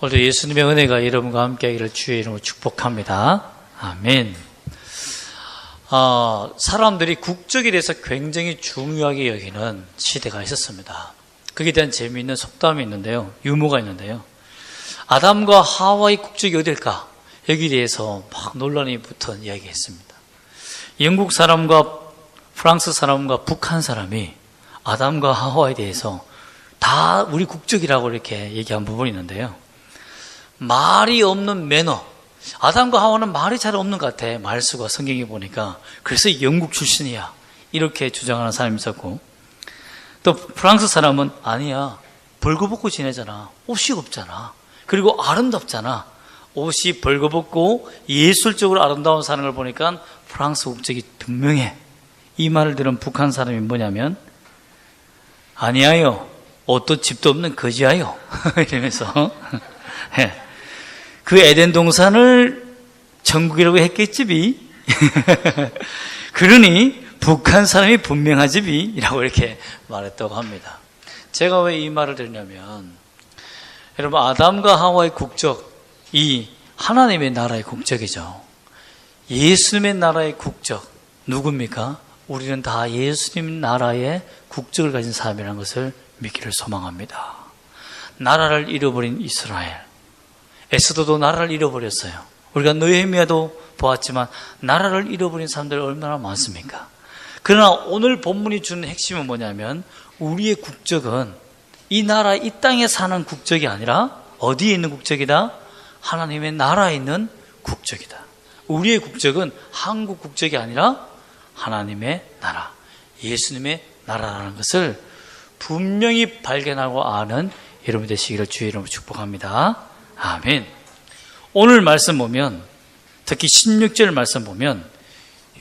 오늘도 예수님의 은혜가 여러분과 함께 하기를 주의 이름으로 축복합니다. 아멘. 사람들이 국적에 대해서 굉장히 중요하게 여기는 시대가 있었습니다. 거기에 대한 재미있는 속담이 있는데요. 유머가 있는데요. 아담과 하와의 국적이 어딜까? 여기에 대해서 막 논란이 붙은 이야기가 있습니다. 영국 사람과 프랑스 사람과 북한 사람이 아담과 하와에 대해서 다 우리 국적이라고 이렇게 얘기한 부분이 있는데요. 말이 없는 매너. 아담과 하와는 말이 잘 없는 것 같아. 말수가 성경에 보니까. 그래서 영국 출신이야. 이렇게 주장하는 사람이 있었고, 또 프랑스 사람은 아니야. 벌거벗고 지내잖아. 옷이 없잖아. 그리고 아름답잖아. 옷이 벌거벗고 예술적으로 아름다운 사는 걸 보니까 프랑스 국적이 분명해. 이 말을 들은 북한 사람이 뭐냐면, 아니야요. 옷도 집도 없는 거지야요. 이러면서 그 에덴 동산을 천국이라고 했겠지비. 그러니 북한 사람이 분명하지비라고 이렇게 말했다고 합니다. 제가 왜 이 말을 드리냐면, 여러분, 아담과 하와의 국적이 하나님의 나라의 국적이죠. 예수님의 나라의 국적 누굽니까? 우리는 다 예수님 나라의 국적을 가진 사람이라는 것을 믿기를 소망합니다. 나라를 잃어버린 이스라엘, 에스더도 나라를 잃어버렸어요. 우리가 느헤미야도 보았지만 나라를 잃어버린 사람들이 얼마나 많습니까? 그러나 오늘 본문이 주는 핵심은 뭐냐면, 우리의 국적은 이 나라, 이 땅에 사는 국적이 아니라 어디에 있는 국적이다? 하나님의 나라에 있는 국적이다. 우리의 국적은 한국 국적이 아니라 하나님의 나라, 예수님의 나라라는 것을 분명히 발견하고 아는 여러분 되시기를 주의 이름으로 축복합니다. 아멘. 오늘 말씀 보면, 특히 16절 말씀 보면,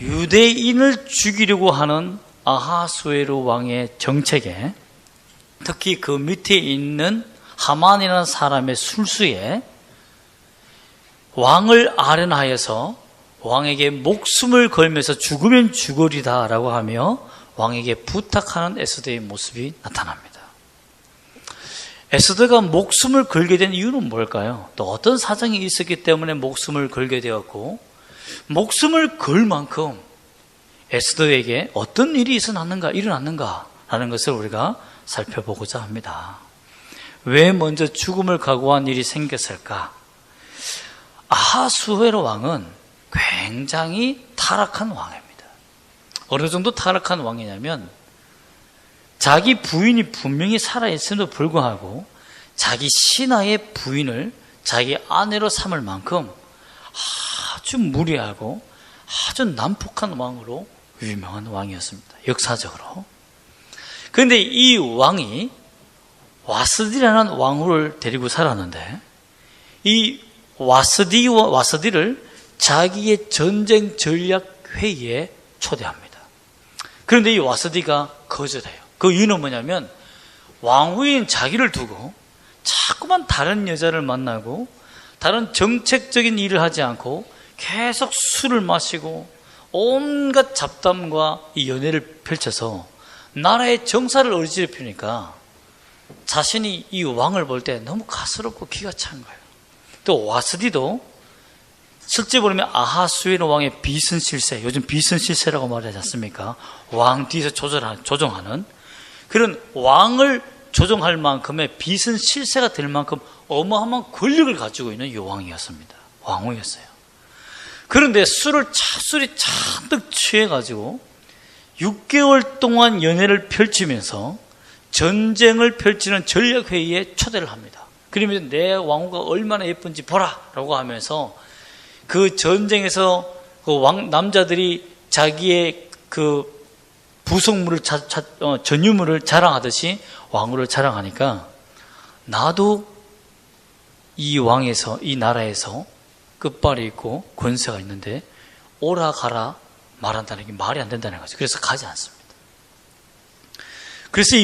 유대인을 죽이려고 하는 아하수에로 왕의 정책에, 특히 그 밑에 있는 하만이라는 사람의 술수에 왕을 아련하여서 왕에게 목숨을 걸면서 죽으면 죽으리다 라고 하며 왕에게 부탁하는 에스더의 모습이 나타납니다. 에스더가 목숨을 걸게 된 이유는 뭘까요? 또 어떤 사정이 있었기 때문에 목숨을 걸게 되었고, 목숨을 걸 만큼 에스더에게 어떤 일이 일어났는가 라는 것을 우리가 살펴보고자 합니다. 왜 먼저 죽음을 각오한 일이 생겼을까? 아하수에로 왕은 굉장히 타락한 왕입니다. 어느 정도 타락한 왕이냐면, 자기 부인이 분명히 살아있음에도 불구하고 자기 신하의 부인을 자기 아내로 삼을 만큼 아주 무리하고 아주 난폭한 왕으로 유명한 왕이었습니다. 역사적으로. 그런데 이 왕이 와스디라는 왕후를 데리고 살았는데, 이 와스디를 자기의 전쟁 전략 회의에 초대합니다. 그런데 이 와스디가 거절해요. 그 이유는 뭐냐면, 왕후인 자기를 두고 자꾸만 다른 여자를 만나고 다른 정책적인 일을 하지 않고 계속 술을 마시고 온갖 잡담과 이 연애를 펼쳐서 나라의 정사를 어지럽히니까 자신이 이 왕을 볼 때 너무 가스럽고 기가 찬 거예요. 또 와스디도 실제 보면 아하수에로 왕의 비선실세, 요즘 비선실세라고 말하지 않습니까? 왕 뒤에서 조종하는 그런 왕을 조종할 만큼의 비선실세가 될 만큼 어마어마한 권력을 가지고 있는 이 왕이었습니다. 왕후였어요. 그런데 술이 잔뜩 취해가지고 6개월 동안 연애를 펼치면서 전쟁을 펼치는 전략회의에 초대를 합니다. 그러면서 내 왕후가 얼마나 예쁜지 보라! 라고 하면서 그 전쟁에서 그 남자들이 자기의 그 부속물을, 전유물을 자랑하듯이 왕후를 자랑하니까, 나도 이 나라에서 끝발이 있고 권세가 있는데 오라 가라 말한다는 게 말이 안 된다는 거죠. 그래서 가지 않습니다. 그래서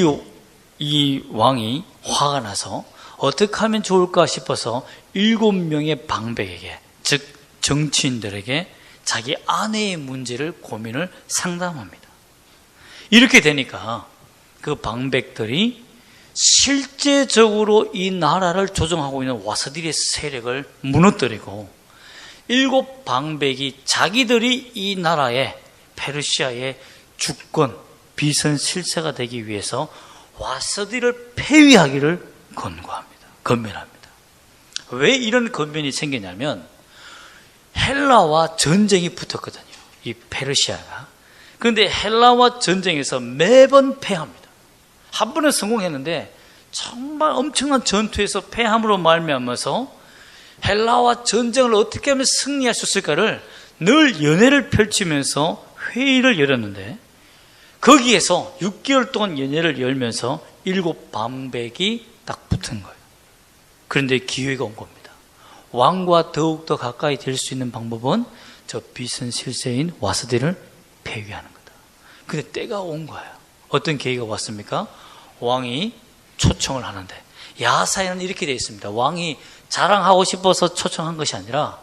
이 왕이 화가 나서 어떻게 하면 좋을까 싶어서 7명의 방백에게, 즉 정치인들에게 자기 아내의 문제를 고민을 상담합니다. 이렇게 되니까 그 방백들이 실제적으로 이 나라를 조종하고 있는 와서디의 세력을 무너뜨리고 7 방백이 자기들이 이 나라의 페르시아의 주권, 비선 실세가 되기 위해서 와서디를 폐위하기를 건면합니다. 왜 이런 건면이 생기냐면 헬라와 전쟁이 붙었거든요. 이 페르시아가. 그런데 헬라와 전쟁에서 매번 패합니다. 한 번은 성공했는데 정말 엄청난 전투에서 패함으로 말미암아서 헬라와 전쟁을 어떻게 하면 승리할 수 있을까를 늘 연회를 펼치면서 회의를 열었는데 거기에서 6개월 동안 연회를 열면서 7 방백이 딱 붙은 거예요. 그런데 기회가 온 겁니다. 왕과 더욱더 가까이 될 수 있는 방법은 저 비선 실세인 와서디를 폐위하는 거다. 근데 때가 온 거예요. 어떤 계기가 왔습니까? 왕이 초청을 하는데 야사에는 이렇게 되어 있습니다. 왕이 자랑하고 싶어서 초청한 것이 아니라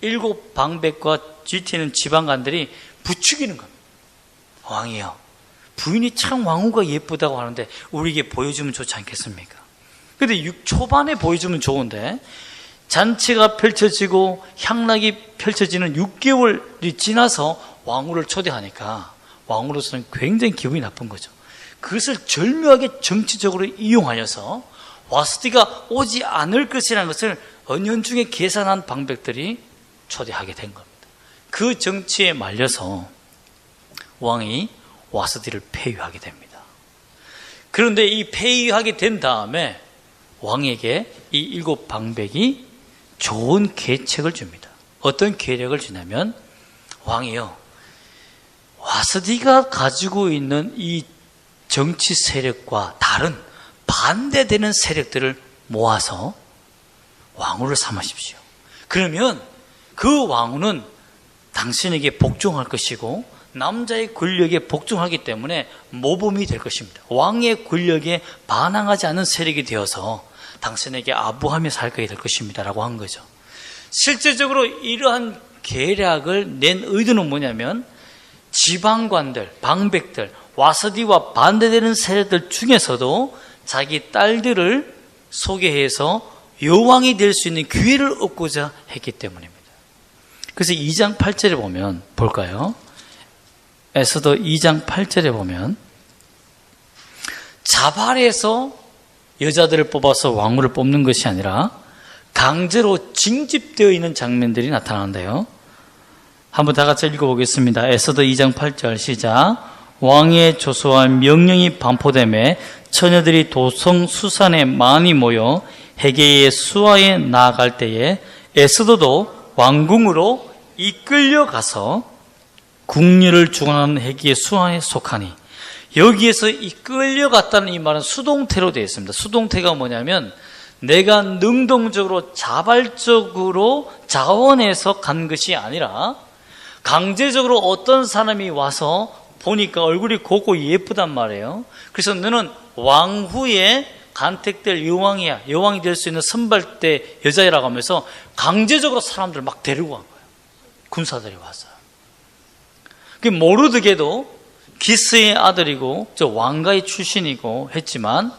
7 방백과 뒤태는 지방관들이 부추기는 겁니다. 왕이요, 부인이 참 왕후가 예쁘다고 하는데 우리에게 보여주면 좋지 않겠습니까? 근데 초반에 보여주면 좋은데 잔치가 펼쳐지고 향락이 펼쳐지는 6개월이 지나서 왕후를 초대하니까 왕으로서는 굉장히 기분이 나쁜 거죠. 그것을 절묘하게 정치적으로 이용하여서 와서디가 오지 않을 것이라는 것을 은연중에 계산한 방백들이 초대하게 된 겁니다. 그 정치에 말려서 왕이 와서디를 폐위하게 됩니다. 그런데 이 폐위하게 된 다음에 왕에게 이 7 방백이 좋은 계책을 줍니다. 어떤 계략을 주냐면 왕이요, 와서디가 가지고 있는 이 정치 세력과 다른 반대되는 세력들을 모아서 왕후를 삼으십시오. 그러면 그 왕후는 당신에게 복종할 것이고 남자의 권력에 복종하기 때문에 모범이 될 것입니다. 왕의 권력에 반항하지 않는 세력이 되어서 당신에게 아부하며 살게 될 것입니다 라고 한 거죠. 실제적으로 이러한 계략을 낸 의도는 뭐냐면 지방관들, 방백들, 와서디와 반대되는 세력들 중에서도 자기 딸들을 소개해서 여왕이 될 수 있는 기회를 얻고자 했기 때문입니다. 그래서 2장 8절에 보면 볼까요? 에스더 2장 8절에 보면 자발해서 여자들을 뽑아서 왕후를 뽑는 것이 아니라 강제로 징집되어 있는 장면들이 나타나는데요. 한번 다 같이 읽어보겠습니다. 에스더 2장 8절 시작. 왕의 조서와 명령이 반포됨에 처녀들이 도성 수산에 많이 모여 헤게의 수하에 나아갈 때에 에스더도 왕궁으로 이끌려가서 궁녀를 주관하는 헤게의 수하에 속하니, 여기에서 이끌려갔다는 이 말은 수동태로 되어 있습니다. 수동태가 뭐냐면 내가 능동적으로 자발적으로 자원해서 간 것이 아니라 강제적으로 어떤 사람이 와서 보니까 얼굴이 곱고 예쁘단 말이에요. 그래서 너는 왕후에 간택될 여왕이야, 여왕이 될 수 있는 선발대 여자라고 하면서 강제적으로 사람들 막 데리고 간 거예요. 군사들이 왔어요. 모르드게도 기스의 아들이고 저 왕가의 출신이고 했지만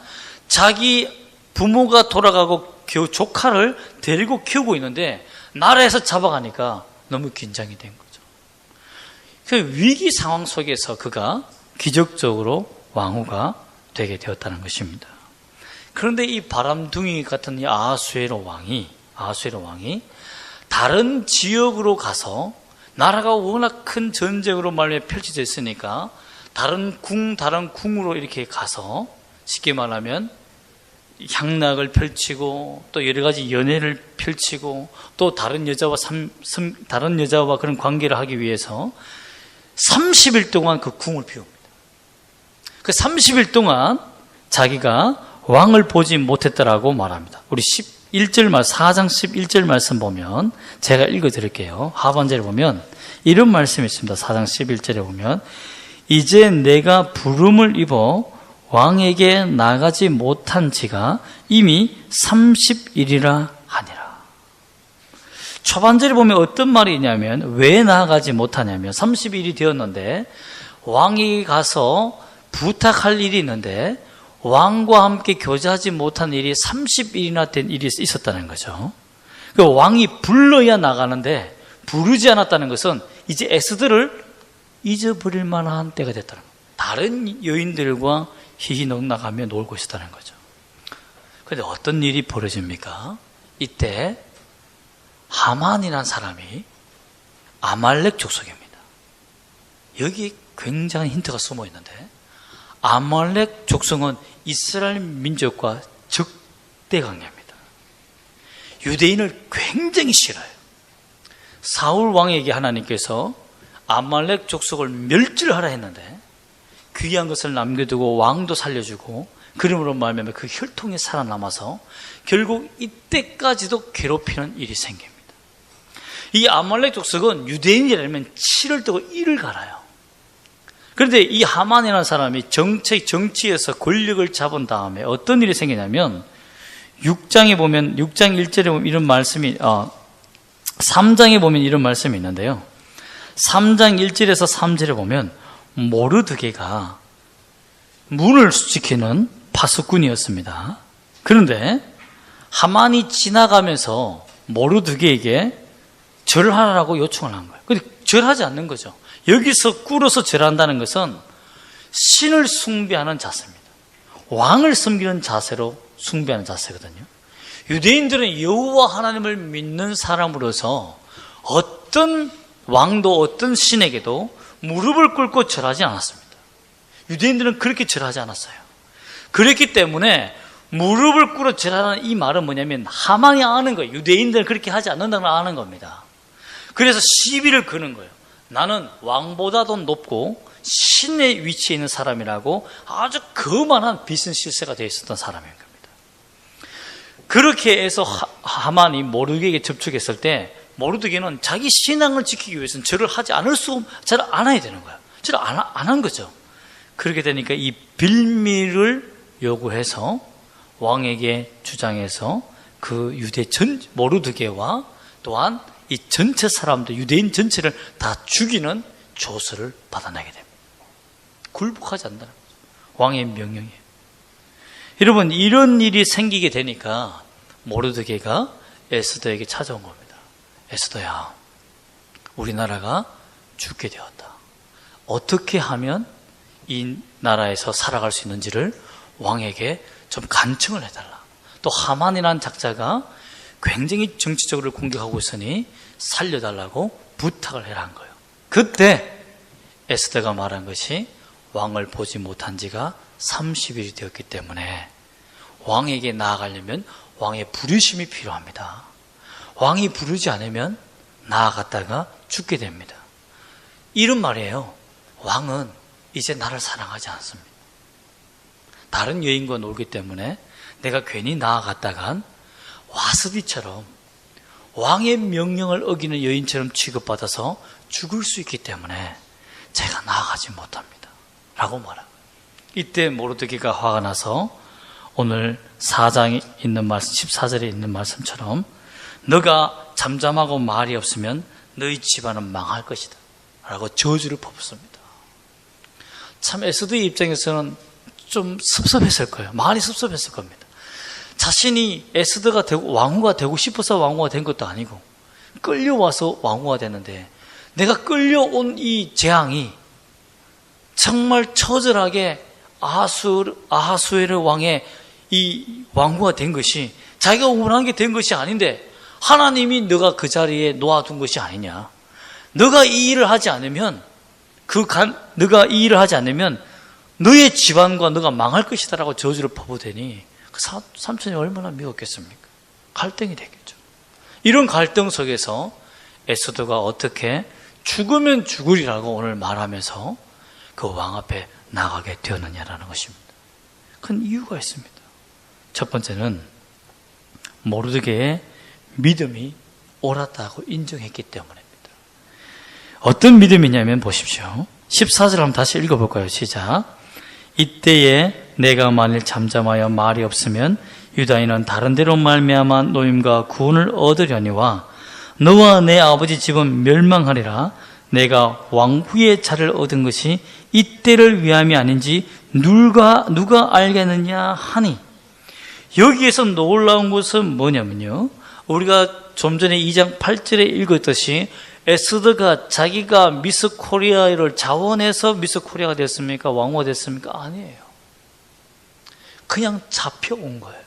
자기 부모가 돌아가고 조카를 데리고 키우고 있는데 나라에서 잡아가니까 너무 긴장이 된 거죠. 그 위기 상황 속에서 그가 기적적으로 왕후가 되게 되었다는 것입니다. 그런데 이 바람둥이 같은 이 아하수에로 왕이 다른 지역으로 가서 나라가 워낙 큰 전쟁으로 말미암아 펼쳐져 있으니까 다른 궁으로 이렇게 가서 쉽게 말하면 향락을 펼치고 또 여러 가지 연애를 펼치고 또 다른 여자와 그런 관계를 하기 위해서 30일 동안 그 궁을 비웁니다. 그 30일 동안 자기가 왕을 보지 못했다라고 말합니다. 우리 4장 11절 말씀 보면 제가 읽어드릴게요. 하반절에 보면 이런 말씀이 있습니다. 4장 11절에 보면 이제 내가 부름을 입어 왕에게 나가지 못한 지가 이미 30일이라 하니라. 초반절에 보면 어떤 말이 있냐면 왜 나가지 못하냐면 30일이 되었는데 왕이 가서 부탁할 일이 있는데 왕과 함께 교제하지 못한 일이 30일이나 된 일이 있었다는 거죠. 그 왕이 불러야 나가는데 부르지 않았다는 것은 이제 에스더를 잊어버릴 만한 때가 됐다는 거예요. 다른 여인들과 희희넉넉하며 놀고 있었다는 거죠. 그런데 어떤 일이 벌어집니까? 이때 하만이라는 사람이 아말렉 족속입니다. 여기 굉장한 힌트가 숨어 있는데, 아말렉 족속은 이스라엘 민족과 적대 관계입니다. 유대인을 굉장히 싫어요. 사울 왕에게 하나님께서 아말렉 족속을 멸절하라 했는데 귀한 것을 남겨두고 왕도 살려주고 그러므로 말하면 그 혈통이 살아남아서 결국 이때까지도 괴롭히는 일이 생깁니다. 이 아말렉 족속은 유대인이라면 치를 뜨고 이를 갈아요. 그런데 이 하만이라는 사람이 정치에서 권력을 잡은 다음에 어떤 일이 생기냐면 6장 1절에 보면 이런 말씀이 3장에 보면 이런 말씀이 있는데요. 3장 1절에서 3절에 보면 모르드게가 문을 지키는 파수꾼이었습니다. 그런데 하만이 지나가면서 모르드게에게 절하라고 요청을 한 거예요. 근데 절하지 않는 거죠. 여기서 꿇어서 절한다는 것은 신을 숭배하는 자세입니다. 왕을 섬기는 자세로 숭배하는 자세거든요. 유대인들은 여호와 하나님을 믿는 사람으로서 어떤 왕도 어떤 신에게도 무릎을 꿇고 절하지 않았습니다. 유대인들은 그렇게 절하지 않았어요. 그렇기 때문에 무릎을 꿇어 절하는 이 말은 뭐냐면 하만이 아는 거예요. 유대인들은 그렇게 하지 않는다는 걸 아는 겁니다. 그래서 시비를 거는 거예요. 나는 왕보다도 높고 신의 위치에 있는 사람이라고 아주 거만한 비선실세가 되어 있었던 사람인 겁니다. 그렇게 해서 하만이 모르드게에게 접촉했을 때 모르드게는 자기 신앙을 지키기 위해서는 절을 하지 않을 절을 안 해야 되는 거예요. 절을 안 한 거죠. 그렇게 되니까 이 빌미를 요구해서 왕에게 주장해서 그 유대 모르드게와 또한 이 전체 사람들, 유대인 전체를 다 죽이는 조서를 받아내게 됩니다. 굴복하지 않는다는 거죠. 왕의 명령이에요. 여러분, 이런 일이 생기게 되니까 모르드게가 에스더에게 찾아온 겁니다. 에스더야, 우리나라가 죽게 되었다. 어떻게 하면 이 나라에서 살아갈 수 있는지를 왕에게 좀 간청을 해달라. 또 하만이라는 작자가 굉장히 정치적으로 공격하고 있으니 살려달라고 부탁을 해라 한 거예요. 그때 에스더가 말한 것이 왕을 보지 못한 지가 30일이 되었기 때문에 왕에게 나아가려면 왕의 부르심이 필요합니다. 왕이 부르지 않으면 나아갔다가 죽게 됩니다. 이런 말이에요. 왕은 이제 나를 사랑하지 않습니다. 다른 여인과 놀기 때문에 내가 괜히 나아갔다간 와스디처럼 왕의 명령을 어기는 여인처럼 취급받아서 죽을 수 있기 때문에 제가 나아가지 못합니다. 라고 말합니다. 이때 모르드게가 화가 나서 오늘 4장에 있는 말씀, 14절에 있는 말씀처럼 너가 잠잠하고 말이 없으면 너희 집안은 망할 것이다. 라고 저주를 퍼붓습니다. 참 에스더의 입장에서는 좀 섭섭했을 거예요. 마음이 섭섭했을 겁니다. 자신이 에스더가 되고 왕후가 되고 싶어서 왕후가 된 것도 아니고 끌려와서 왕후가 됐는데 내가 끌려온 이 재앙이 정말 처절하게 아하수에르 왕의 이 왕후가 된 것이 자기가 원한 게 된 것이 아닌데 하나님이 너가 그 자리에 놓아둔 것이 아니냐. 너가 이 일을 하지 않으면 너가 이 일을 하지 않으면 너의 집안과 너가 망할 것이다라고 저주를 퍼부으니 그 삼촌이 얼마나 미웠겠습니까? 갈등이 되겠죠. 이런 갈등 속에서 에스더가 어떻게 죽으면 죽으리라고 오늘 말하면서 그 왕 앞에 나가게 되었느냐라는 것입니다. 큰 이유가 있습니다. 첫 번째는 모르드게의 믿음이 옳았다고 인정했기 때문입니다. 어떤 믿음이냐면 보십시오. 14절 한번 다시 읽어볼까요? 시작. 이때에 내가 만일 잠잠하여 말이 없으면 유다인은 다른 데로 말미암아 노임과 구원을 얻으려니와 너와 내 아버지 집은 멸망하리라. 내가 왕후의 자를 얻은 것이 이때를 위함이 아닌지 누가 알겠느냐 하니, 여기에서 놀라운 것은 뭐냐면요, 우리가 좀 전에 2장 8절에 읽었듯이 에스더가 자기가 미스 코리아를 자원해서 미스 코리아가 됐습니까? 왕후가 됐습니까? 아니에요. 그냥 잡혀온 거예요.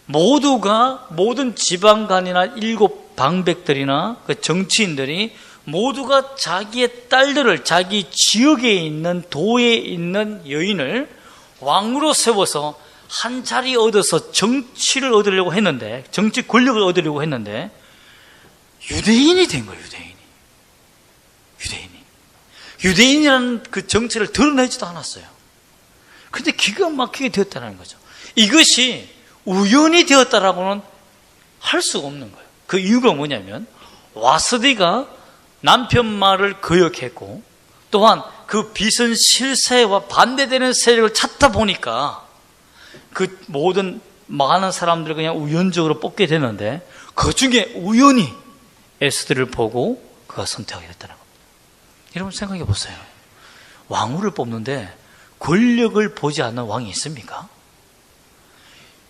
모든 지방간이나 7 방백들이나 그 정치인들이 모두가 자기의 딸들을 자기 지역에 있는 도에 있는 여인을 왕으로 세워서 한 자리 얻어서 정치를 얻으려고 했는데, 정치 권력을 얻으려고 했는데 유대인이 된 거예요. 유대인이라는 그 정체를 드러내지도 않았어요. 그런데 기가 막히게 되었다는 거죠. 이것이 우연히 되었다라고는 할 수가 없는 거예요. 그 이유가 뭐냐면, 와스디가 남편 말을 거역했고, 또한 그 빚은 실세와 반대되는 세력을 찾다 보니까 그 모든 많은 사람들을 그냥 우연적으로 뽑게 되는데, 그 중에 우연히 에스더를 보고 그가 선택하게 됐다는 겁니다. 여러분 생각해 보세요. 왕후를 뽑는데 권력을 보지 않는 왕이 있습니까?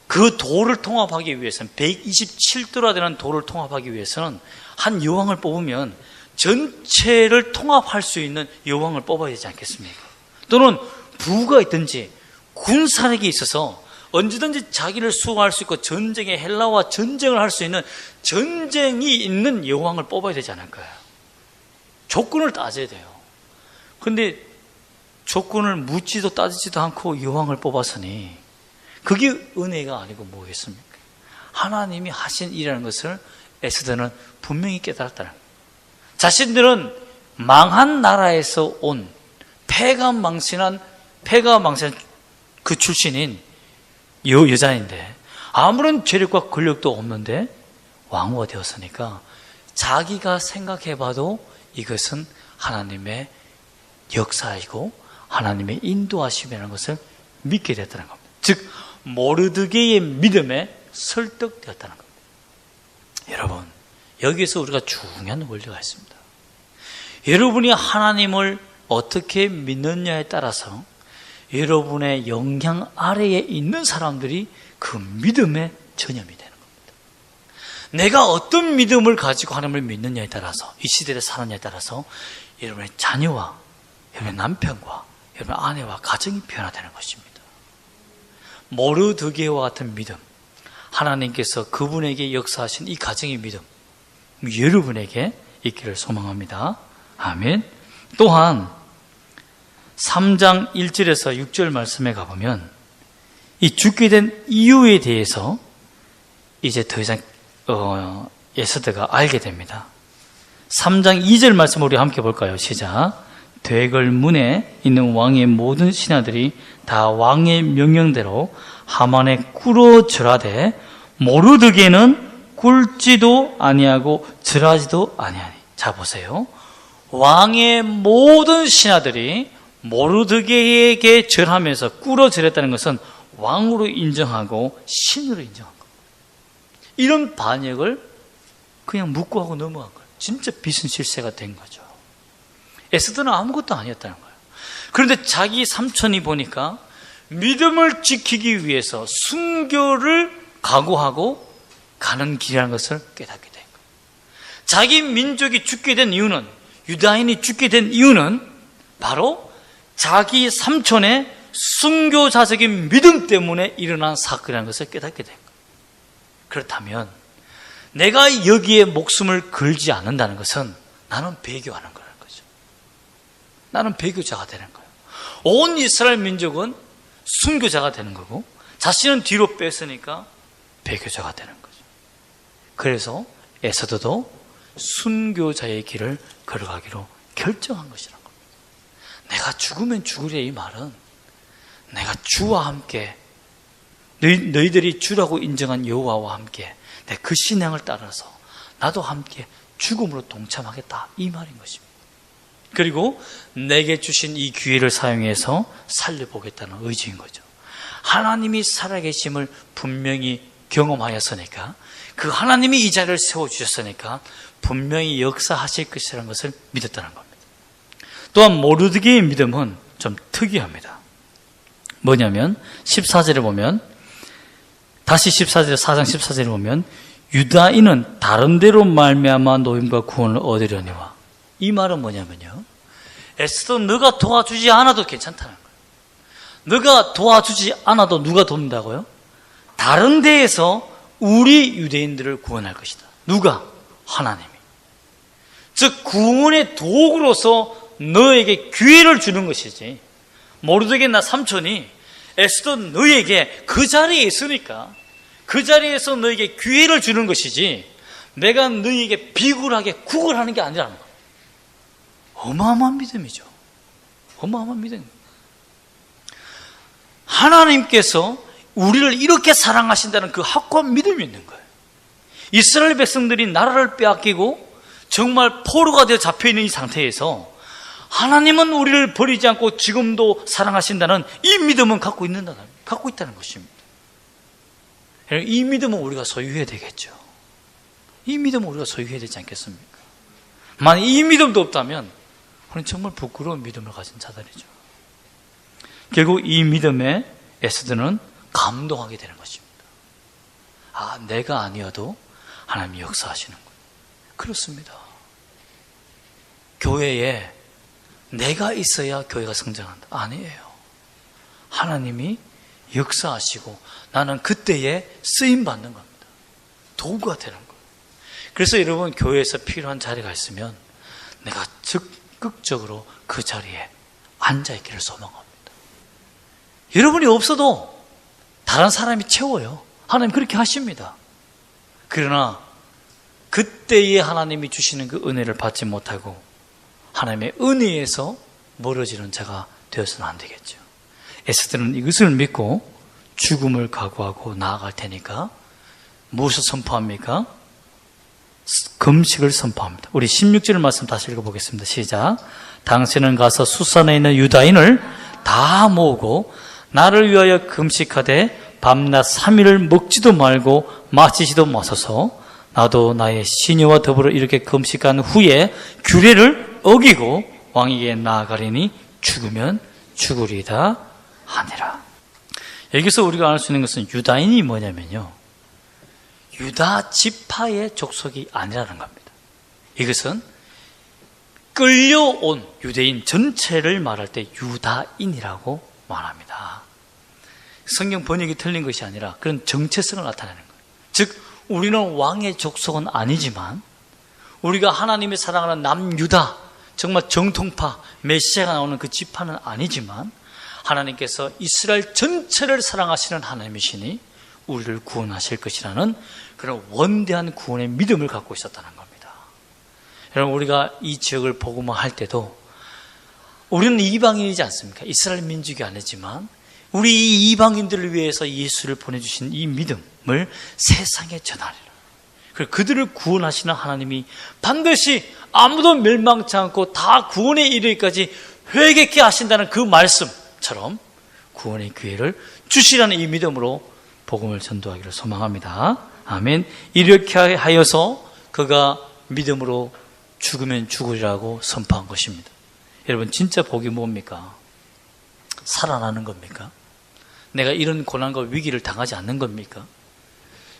그 도를 통합하기 위해서는, 127도라 되는 도를 통합하기 위해서는 한 여왕을 뽑으면 전체를 통합할 수 있는 여왕을 뽑아야 되지 않겠습니까? 또는 부가 있든지 군사력이 있어서 언제든지 자기를 수호할 수 있고 전쟁에 헬라와 전쟁을 할 수 있는 전쟁이 있는 여왕을 뽑아야 되지 않을까요? 조건을 따져야 돼요. 그런데 조건을 묻지도 따지지도 않고 여왕을 뽑았으니 그게 은혜가 아니고 뭐겠습니까? 하나님이 하신 일이라는 것을 에스더는 분명히 깨달았다는 거예요. 자신들은 망한 나라에서 온 패가 망신한 그 출신인 여자인데 아무런 재력과 권력도 없는데 왕후가 되었으니까 자기가 생각해봐도 이것은 하나님의 역사이고 하나님의 인도하심이라는 것을 믿게 됐다는 겁니다. 즉 모르드게의 믿음에 설득되었다는 겁니다. 여러분, 여기에서 우리가 중요한 원리가 있습니다. 여러분이 하나님을 어떻게 믿느냐에 따라서 여러분의 영향 아래에 있는 사람들이 그 믿음의 전염이 되는 겁니다. 내가 어떤 믿음을 가지고 하나님을 믿느냐에 따라서, 이 시대를 사느냐에 따라서 여러분의 자녀와 여러분의 남편과 여러분의 아내와 가정이 변화되는 것입니다. 모르드게와 같은 믿음, 하나님께서 그분에게 역사하신 이 가정의 믿음, 여러분에게 있기를 소망합니다. 아멘. 또한 3장 1절에서 6절 말씀에 가보면 이 죽게 된 이유에 대해서 이제 더 이상 에스더가 알게 됩니다. 3장 2절 말씀 우리 함께 볼까요? 시작. 대궐문에 있는 왕의 모든 신하들이 다 왕의 명령대로 하만에 꿇어 절하되 모르드게는 꿇지도 아니하고 절하지도 아니하니. 자 보세요. 왕의 모든 신하들이 모르드게에게 절하면서 꿇어 절했다는 것은 왕으로 인정하고 신으로 인정한 겁니다. 이런 반역을 그냥 묵고하고 넘어간 거예요. 진짜 빚은 실세가 된 거죠. 에스더는 아무것도 아니었다는 거예요. 그런데 자기 삼촌이 보니까 믿음을 지키기 위해서 순교를 각오하고 가는 길이라는 것을 깨닫게 된 거예요. 자기 민족이 죽게 된 이유는, 유다인이 죽게 된 이유는 바로 자기 삼촌의 순교자적인 믿음 때문에 일어난 사건이라는 것을 깨닫게 된 거예요. 그렇다면 내가 여기에 목숨을 걸지 않는다는 것은 나는 배교하는 거라는 거죠. 나는 배교자가 되는 거예요. 온 이스라엘 민족은 순교자가 되는 거고 자신은 뒤로 뺐으니까 배교자가 되는 거죠. 그래서 에스더도 순교자의 길을 걸어가기로 결정한 것이라는 겁니다. 내가 죽으면 죽으랴, 이 말은 내가 주와 함께, 너희들이 주라고 인정한 여호와와 함께 내 그 신앙을 따라서 나도 함께 죽음으로 동참하겠다, 이 말인 것입니다. 그리고 내게 주신 이 기회를 사용해서 살려보겠다는 의지인 거죠. 하나님이 살아계심을 분명히 경험하였으니까, 그 하나님이 이 자리를 세워주셨으니까 분명히 역사하실 것이라는 것을 믿었다는 겁니다. 또한 모르드게의 믿음은 좀 특이합니다. 뭐냐면 14절에 보면, 다시 14절, 4장 14절에 보면 유다인은 다른 데로 말미암아 노임과 구원을 얻으려니와, 이 말은 뭐냐면요, 에스더 너가 도와주지 않아도 괜찮다는 거예요. 너가 도와주지 않아도 누가 돕는다고요? 다른 데에서 우리 유대인들을 구원할 것이다. 누가? 하나님이. 즉 구원의 도구로서 너에게 기회를 주는 것이지, 모르드게나 삼촌이 에스더 너에게 그 자리에 있으니까 그 자리에서 너에게 기회를 주는 것이지, 내가 너에게 비굴하게 구걸하는 게 아니라는 거예요. 어마어마한 믿음이죠. 어마어마한 믿음. 하나님께서 우리를 이렇게 사랑하신다는 그 확고한 믿음이 있는 거예요. 이스라엘 백성들이 나라를 빼앗기고 정말 포로가 되어 잡혀있는 이 상태에서 하나님은 우리를 버리지 않고 지금도 사랑하신다는 이 믿음은 갖고 있다는 것입니다. 이 믿음은 우리가 소유해야 되겠죠. 이 믿음은 우리가 소유해야 되지 않겠습니까? 만약 이 믿음도 없다면 우리는 정말 부끄러운 믿음을 가진 자들이죠. 결국 이 믿음에 에스더는 감동하게 되는 것입니다. 아, 내가 아니어도 하나님이 역사하시는 거예요. 그렇습니다. 교회에 내가 있어야 교회가 성장한다. 아니에요. 하나님이 역사하시고 나는 그때에 쓰임받는 겁니다. 도구가 되는 거예요. 그래서 여러분, 교회에서 필요한 자리가 있으면 내가 적극적으로 그 자리에 앉아있기를 소망합니다. 여러분이 없어도 다른 사람이 채워요. 하나님 그렇게 하십니다. 그러나 그때에 하나님이 주시는 그 은혜를 받지 못하고 하나님의 은혜에서 멀어지는 자가 되어서는 안 되겠죠. 에스더는 이것을 믿고 죽음을 각오하고 나아갈 테니까 무엇을 선포합니까? 금식을 선포합니다. 우리 16절 말씀 다시 읽어보겠습니다. 시작. 당신은 가서 수산에 있는 유다인을 다 모으고 나를 위하여 금식하되 밤낮 3일을 먹지도 말고 마시지도 마소서. 나도 나의 시녀와 더불어 이렇게 금식한 후에 규례를 어기고 왕에게 나아가리니 죽으면 죽으리다 하니라. 여기서 우리가 알 수 있는 것은 유다인이 뭐냐면요, 유다 지파의 족속이 아니라는 겁니다. 이것은 끌려온 유대인 전체를 말할 때 유다인이라고 말합니다. 성경 번역이 틀린 것이 아니라 그런 정체성을 나타내는 거예요. 즉 우리는 왕의 족속은 아니지만 우리가 하나님의 사랑하는 남유다, 정말 정통파 메시아가 나오는 그 지파는 아니지만 하나님께서 이스라엘 전체를 사랑하시는 하나님이시니 우리를 구원하실 것이라는 그런 원대한 구원의 믿음을 갖고 있었다는 겁니다. 여러분, 우리가 이 지역을 복음화할 때도 우리는 이방인이지 않습니까? 이스라엘 민족이 아니지만 우리 이방인들을 위해서 예수를 보내주신 이 믿음을 세상에 전하리라. 그리고 그들을 구원하시는 하나님이 반드시 아무도 멸망치 않고 다 구원에 이르기까지 회개케 하신다는 그 말씀처럼 구원의 기회를 주시라는 이 믿음으로 복음을 전도하기를 소망합니다. 아멘. 이렇게 하여서 그가 믿음으로 죽으면 죽으리라고 선포한 것입니다. 여러분, 진짜 복이 뭡니까? 살아나는 겁니까? 내가 이런 고난과 위기를 당하지 않는 겁니까?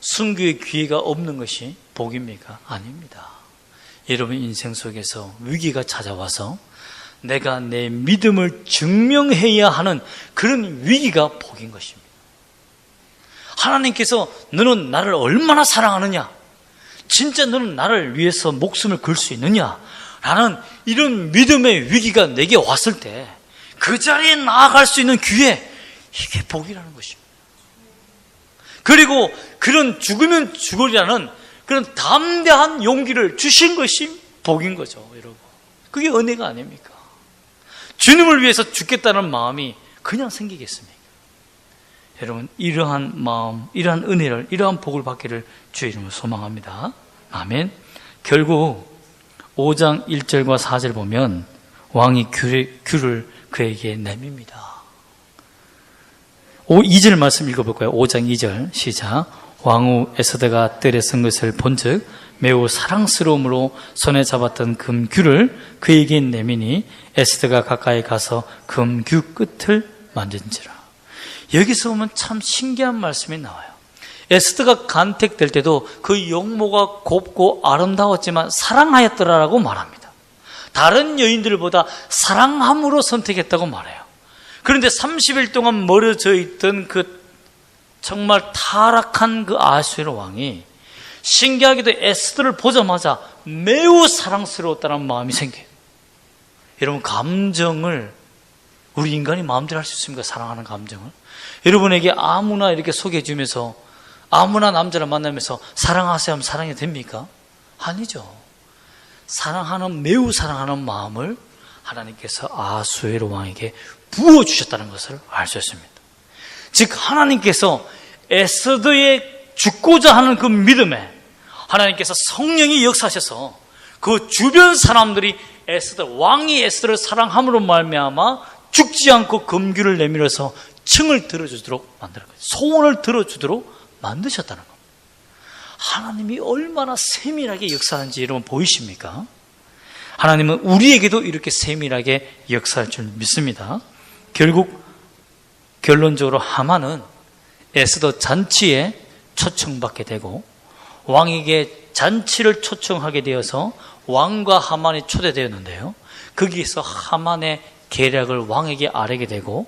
순교의 기회가 없는 것이 복입니까? 아닙니다. 여러분 인생 속에서 위기가 찾아와서 내가 내 믿음을 증명해야 하는 그런 위기가 복인 것입니다. 하나님께서 너는 나를 얼마나 사랑하느냐, 진짜 너는 나를 위해서 목숨을 걸 수 있느냐 라는 이런 믿음의 위기가 내게 왔을 때 그 자리에 나아갈 수 있는 기회, 이게 복이라는 것입니다. 그리고 그런 죽으면 죽으리라는 그런 담대한 용기를 주신 것이 복인 거죠, 여러분. 그게 은혜가 아닙니까? 주님을 위해서 죽겠다는 마음이 그냥 생기겠습니까? 여러분, 이러한 마음, 이러한 은혜를, 이러한 복을 받기를 주의 이름으로 소망합니다. 아멘. 결국 5장 1절과 4절 보면 왕이 귤을 그에게 내밉니다. 2절 말씀 읽어볼까요? 5장 2절 시작. 왕후 에스더가 뜰에 선 것을 본즉 매우 사랑스러움으로 손에 잡았던 금규를 그에게 내미니 에스더가 가까이 가서 금규 끝을 만진지라. 여기서 보면 참 신기한 말씀이 나와요. 에스더가 간택될 때도 그 용모가 곱고 아름다웠지만 사랑하였더라라고 말합니다. 다른 여인들보다 사랑함으로 선택했다고 말해요. 그런데 30일 동안 멀어져 있던 그 정말 타락한 그 아수에로 왕이 신기하게도 에스더를 보자마자 매우 사랑스러웠다는 마음이 생겨요. 여러분, 감정을 우리 인간이 마음대로 할 수 있습니까? 사랑하는 감정을. 여러분에게 아무나 이렇게 소개해 주면서 아무나 남자를 만나면서 사랑하세요 하면 사랑이 됩니까? 아니죠. 매우 사랑하는 마음을 하나님께서 아수에로 왕에게 부어주셨다는 것을 알 수 있습니다. 즉 하나님께서 에스더의 죽고자 하는 그 믿음에 하나님께서 성령이 역사하셔서 그 주변 사람들이 왕이 에스더를 사랑함으로 말미암아 죽지 않고 금규를 내밀어서 층을 들어주도록 만드는 거예요. 소원을 들어주도록 만드셨다는 겁니다. 하나님이 얼마나 세밀하게 역사하는지 여러분 보이십니까? 하나님은 우리에게도 이렇게 세밀하게 역사할 줄 믿습니다. 결론적으로 하만은 에스더 잔치에 초청받게 되고 왕에게 잔치를 초청하게 되어서 왕과 하만이 초대되었는데요, 거기에서 하만의 계략을 왕에게 아뢰게 되고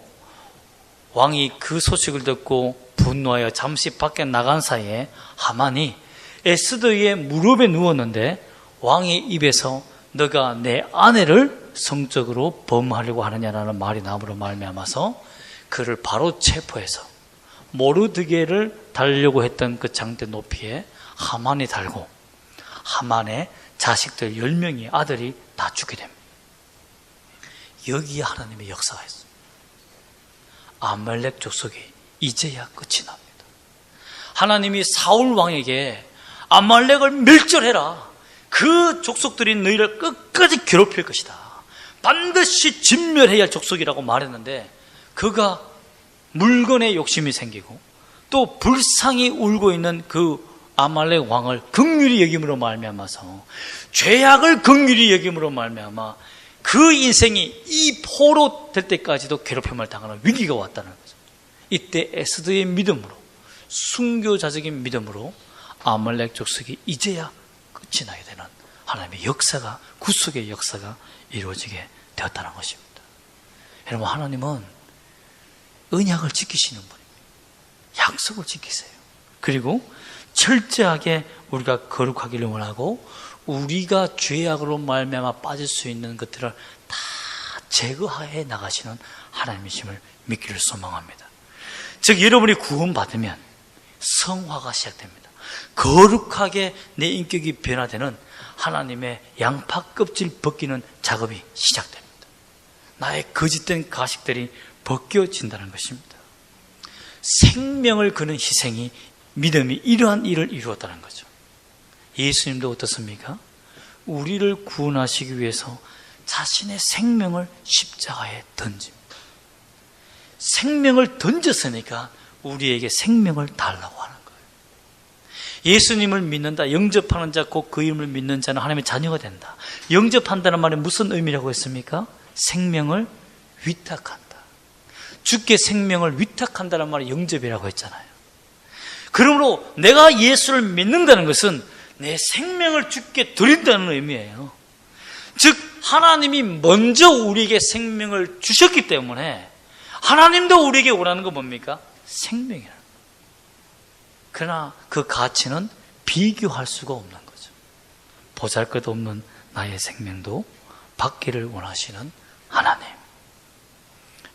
왕이 그 소식을 듣고 분노하여 잠시 밖에 나간 사이에 하만이 에스더의 무릎에 누웠는데 왕의 입에서 너가 내 아내를 성적으로 범하려고 하느냐라는 말이 나므로 말미암아서 그를 바로 체포해서 모르드게를 달려고 했던 그 장대 높이에 하만이 달고 하만의 자식들 10명의 아들이 다 죽게 됩니다. 여기에 하나님의 역사가 있습니다. 아말렉 족속이 이제야 끝이 납니다. 하나님이 사울 왕에게 아말렉을 멸절해라, 그 족속들이 너희를 끝까지 괴롭힐 것이다, 반드시 진멸해야 할 족속이라고 말했는데 그가 물건에 욕심이 생기고 또 불쌍히 울고 있는 그 아말렉 왕을 긍휼히 여김으로 말미암아서 죄악을 긍휼히 여김으로 말미암아 그 인생이 이 포로 될 때까지도 괴롭힘을 당하는 위기가 왔다는 거죠. 이때 에스더의 믿음으로, 순교자적인 믿음으로 아말렉 족속이 이제야 끝이 나게 되는 하나님의 역사가, 구속의 역사가 이루어지게 되었다는 것입니다. 여러분, 하나님은 언약을 지키시는 분입니다. 약속을 지키세요. 그리고 철저하게 우리가 거룩하기를 원하고 우리가 죄악으로 말미암아 빠질 수 있는 것들을 다 제거해 나가시는 하나님이심을 믿기를 소망합니다. 즉 여러분이 구원받으면 성화가 시작됩니다. 거룩하게 내 인격이 변화되는 하나님의 양파 껍질 벗기는 작업이 시작됩니다. 나의 거짓된 가식들이 벗겨진다는 것입니다. 생명을 거는 희생이, 믿음이 이러한 일을 이루었다는 거죠. 예수님도 어떻습니까? 우리를 구원하시기 위해서 자신의 생명을 십자가에 던집니다. 생명을 던졌으니까 우리에게 생명을 달라고 하는 거예요. 예수님을 믿는다, 영접하는 자 곧 그 이름을 믿는 자는 하나님의 자녀가 된다. 영접한다는 말이 무슨 의미라고 했습니까? 생명을 위탁한다. 주께 생명을 위탁한다는 말이 영접이라고 했잖아요. 그러므로 내가 예수를 믿는다는 것은 내 생명을 주께 드린다는 의미예요. 즉 하나님이 먼저 우리에게 생명을 주셨기 때문에 하나님도 우리에게 원하는 건 뭡니까? 생명이라는 거예요. 그러나 그 가치는 비교할 수가 없는 거죠. 보잘것없는 나의 생명도 받기를 원하시는 하나님.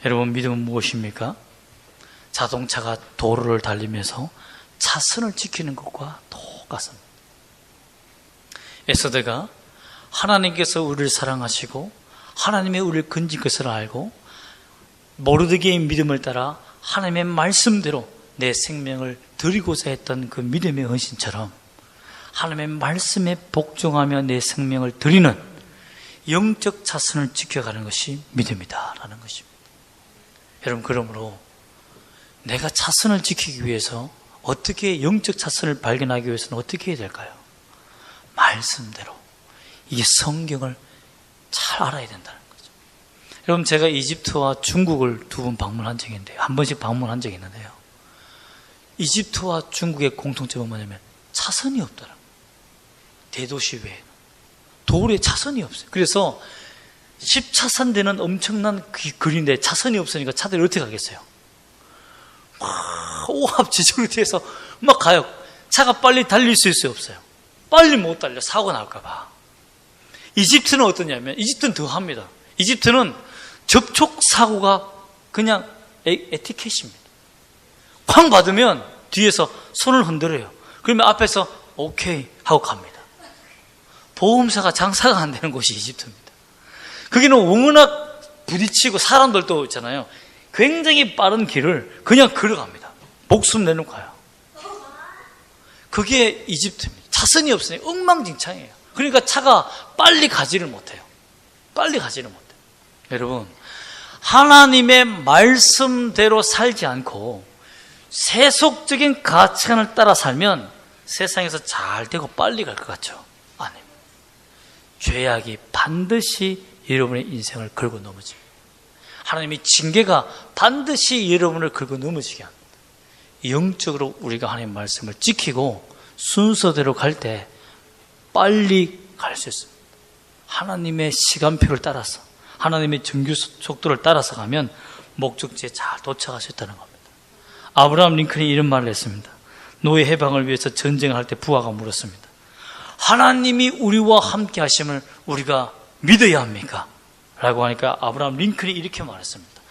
여러분, 믿음은 무엇입니까? 자동차가 도로를 달리면서 차선을 지키는 것과 똑같습니다. 에스더가 하나님께서 우리를 사랑하시고 하나님의 우리를 건진 것을 알고 모르드게의 믿음을 따라 하나님의 말씀대로 내 생명을 드리고자 했던 그 믿음의 헌신처럼 하나님의 말씀에 복종하며 내 생명을 드리는 영적 차선을 지켜가는 것이 믿음이다라는 것입니다. 여러분, 그러므로 내가 차선을 지키기 위해서 어떻게, 영적 차선을 발견하기 위해서는 어떻게 해야 될까요? 말씀대로 이게 성경을 잘 알아야 된다는 거죠. 여러분, 제가 이집트와 중국을 2번 방문한 적이 있는데요. 1번씩 방문한 적이 있는데요. 이집트와 중국의 공통점은 뭐냐면 차선이 없더라고요. 대도시 외에는 도로에 차선이 없어요. 그래서 10차선 되는 엄청난 거리인데 차선이 없으니까 차들이 어떻게 가겠어요? 막 오합지졸로 뒤에서 막 가요. 차가 빨리 달릴 수 있어요, 없어요? 빨리 못 달려. 사고 날까 봐. 이집트는 어떠냐면 이집트는 더 합니다. 이집트는 접촉 사고가 그냥 에티켓입니다. 쾅 받으면 뒤에서 손을 흔들어요. 그러면 앞에서 오케이 하고 갑니다. 보험사가 장사가 안 되는 곳이 이집트입니다. 거기는 워낙 부딪히고 사람들도 있잖아요. 굉장히 빠른 길을 그냥 걸어갑니다. 목숨 내놓고 가요. 그게 이집트입니다. 차선이 없으니 엉망진창이에요. 그러니까 차가 빨리 가지를 못해요. 빨리 가지를 못해요. 여러분, 하나님의 말씀대로 살지 않고 세속적인 가치관을 따라 살면 세상에서 잘 되고 빨리 갈 것 같죠? 아닙니다. 죄악이 반드시 여러분의 인생을 긁어 넘어집니다. 하나님의 징계가 반드시 여러분을 긁어 넘어지게 합니다. 영적으로 우리가 하나님의 말씀을 지키고 순서대로 갈 때 빨리 갈 수 있습니다. 하나님의 시간표를 따라서, 하나님의 정규 속도를 따라서 가면 목적지에 잘 도착할 수 있다는 겁니다. 아브라함 링컨이 이런 말을 했습니다. 노예 해방을 위해서 전쟁을 할 때 부하가 물었습니다. 하나님이 우리와 함께 하심을 우리가 믿어야 합니까? 라고 하니까 아브라함 링컨이 이렇게 말했습니다.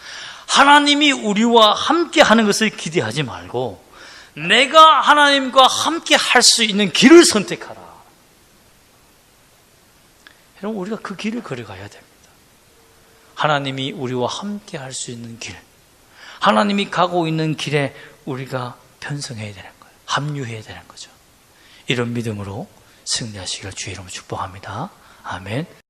하나님이 우리와 함께 하는 것을 기대하지 말고 내가 하나님과 함께 할 수 있는 길을 선택하라. 여러분, 우리가 그 길을 걸어가야 됩니다. 하나님이 우리와 함께 할 수 있는 길, 하나님이 가고 있는 길에 우리가 편성해야 되는 거예요. 합류해야 되는 거죠. 이런 믿음으로 승리하시기를 주의 이름으로 축복합니다. 아멘.